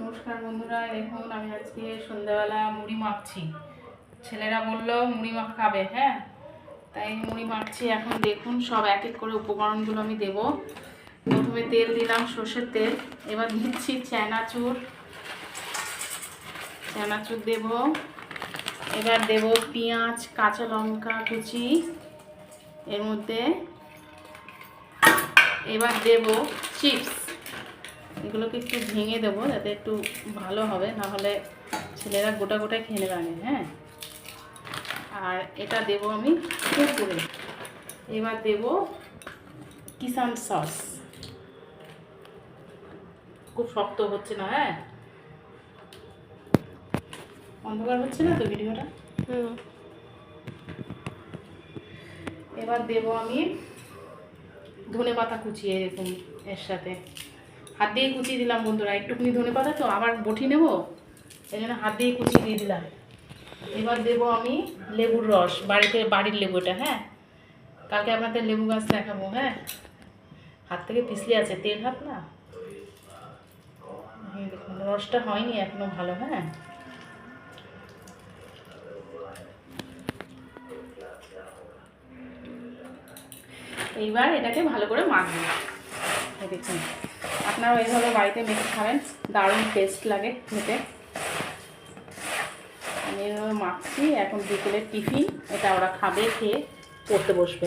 নমস্কার বন্ধুরা, দেখুন আমি আজকে সন্ধ্যাবেলা মুড়ি মাখছি। ছেলেরা বললো মুড়ি মাখ খাবে, হ্যাঁ তাই মুড়ি মাখছি। এখন দেখুন সব এক এক করে উপকরণগুলো আমি দেব। প্রথমে তেল দিলাম, সর্ষের তেল। এবার দিচ্ছি চানাচুর দেব। এবার দেব পেঁয়াজ, কাঁচা লঙ্কা কুচি এর মধ্যে। এবার দেব চিপস, এগুলোকে একটু ভেঙে দেবো যাতে একটু ভালো হবে, না হলে ছেলেরা গোটা গোটায় খেয়ে নেবে আগে, হ্যাঁ। আর এটা দেব আমি কুরকুরে। এবার দেব কিষান সস। খুব শক্ত হচ্ছে না, হ্যাঁ, অন্ধকার হচ্ছে না তো ভিডিওটা। এবার দেব আমি ধনে পাতা কুচিয়ে, এরকম এর সাথে হাত দিয়ে কুচিয়ে দিলাম বন্ধুরা। একটুখানি ধনে পাতা তো আবার বটি নেব, এই জন্য হাত দিয়ে কুচিয়ে দিয়ে দিলাম। এবার দেব আমি লেবুর রস, বাড়ির লেবুটা, হ্যাঁ। কালকে আপনাদের লেবু গাছ দেখাবো, হ্যাঁ। হাত থেকে পিছলে আছে, তেল হাত না, দেখুন রসটা হয়নি এখনো ভালো, হ্যাঁ। এইবার এটাকে ভালো করে মাখবো। দেখুন আপনারাও এইভাবে বাড়িতে মেখে খাবেন, দারুণ টেস্ট লাগে খেতে। আমি এভাবে মাখছি। এখন বিকেলের টিফিন, এটা ওরা খাবে, খেয়ে পড়তে বসবে।